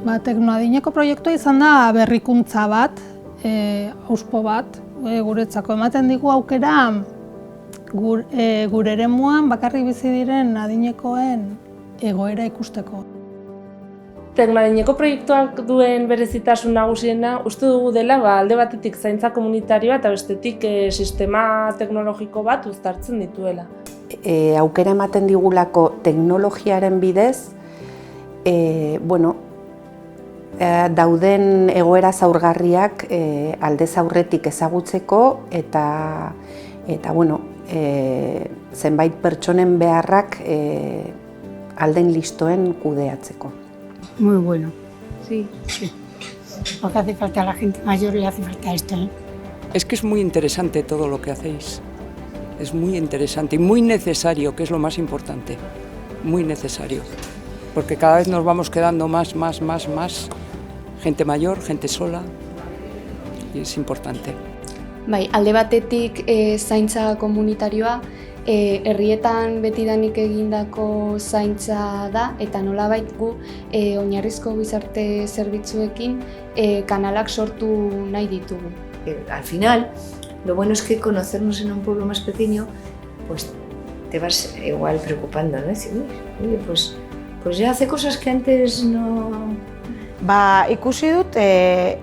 Teknoadineko proiektua izan da berrikuntza bat, hauspo bat, guretzako ematen digu aukera gure eremuan bakarrik bizi diren adinekoen egoera ikusteko. Teknoadineko proiektuak duen berezitasun nagusiena uste dugu dela alde batetik zaintza komunitarioa eta bestetik sistema teknologiko bat uztartzen dituela. Aukera ematen digulako teknologiaren bidez, dauden egoera zaurgarriak aldez aurretik ezagutzeko eta zenbait pertsonen beharrak alden listoen kudeatzeko. Muy bueno, sí. Porque hace falta a la gente mayor, le hace falta esto, ¿eh? Es que es muy interesante todo lo que hacéis. Es muy interesante y muy necesario, que es lo más importante. Muy necesario. Porque cada vez nos vamos quedando más. Gente mayor, gente sola. Y es importante. Bai, alde batetik zaintza komunitarioa, herrietan betidanik egindako zaintza da, eta nolabait gu oinarrizko gizarte zerbitzuekin kanalak sortu nahi ditugu. Al final, lo bueno es que conocernos en un pueblo más pequeño, pues te vas igual preocupando, ¿no? Decir, oye, pues ya hace cosas que antes no... Ikusi dut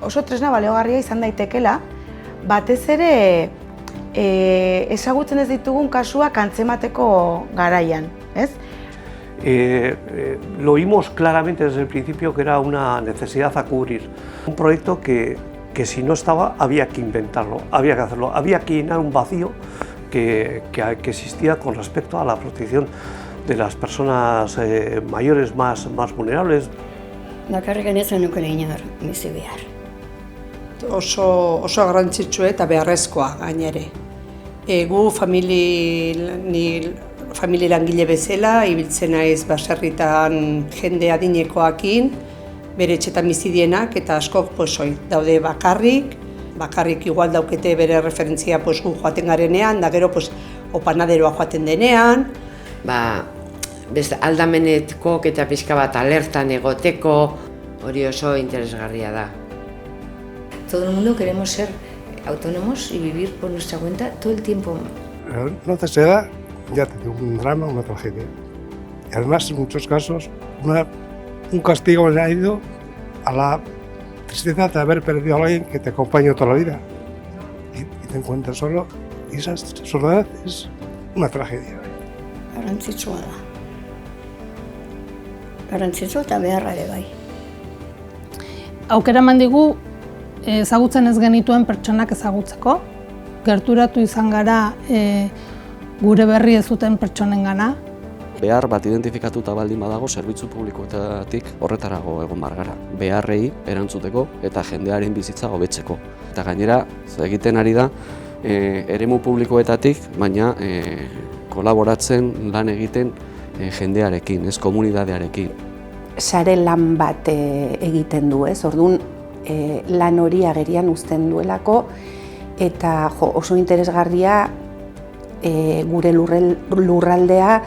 oso tresna baliagarria izan daitekela, batez ere ezagutzen ez ditugun kasuak antzemateko garaian, ¿ez? Lo vimos claramente desde el principio que era una necesidad a cubrir. Un proyecto que si no estaba había que inventarlo, había que hacerlo, había que llenar un vacío que existía con respecto a la protección de las personas mayores más vulnerables. Bakarrik ez nukeen inor bizi behar. Oso garrantzitsua eta beharrezkoa gainere. Gu familia langile bezala, ibiltzen naiz baserritan jende adinekoekin, bere etxetan bizi dienak eta askok daude bakarrik igual daukete bere referentzia gu joaten garenean, da gero opanaderoa joaten denean. Aldamenetkok eta pixka bat alertan egoteko, hori oso interesgarria da. Todo el mundo queremos ser autónomos y vivir por nuestra cuenta todo el tiempo. No te se da, ya te digo, un drama, una tragedia. Y además, en muchos casos, un castigo añadido a la tristeza de haber perdido a alguien que te acompaña toda la vida. Y te encuentras solo, y esa soledad es una tragedia. Garrantzitsua da. Garrantzitsua eta beharra ere bai. Aukera eman digu ezagutzen ez genituen pertsonak ezagutzeko, gerturatu izan gara gure berri ez zuten pertsonengana. Behar bat identifikatuta baldin badago zerbitzu publikoetatik horretarago egon gara. Beharrei erantzuteko eta jendearen bizitza hobetzeko. Eta gainera, egiten ari da eremu publikoetatik, baina kolaboratzen, lan egiten jendearekin, ez komunidadearekin. Sare lan bat egiten du, ez? Orduan, lan hori agerian uzten duelako eta oso interesgarria gure lurraldea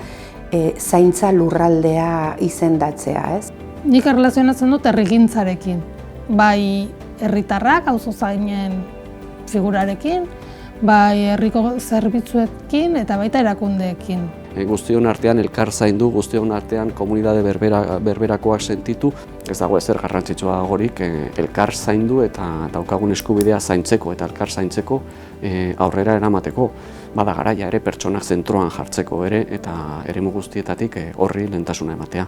zaintza lurraldea izendatzea, ez? Nik erlazionatzen dut herrigintzarekin, bai herritarrak, auzozainen figurarekin, bai herriko zerbitzuekin eta baita erakundeekin. Guztion artean elkar zaindu, guztion artean komunidade berberakoak sentitu, ez dago ezer garrantzitsua gorik elkar zaindu eta daukagun eskubidea zaintzeko eta elkar zaintzeko aurrera eramateko. Bada garaia ere pertsonak zentroan jartzeko ere eta eremu guztietatik horri lehentasuna ematea.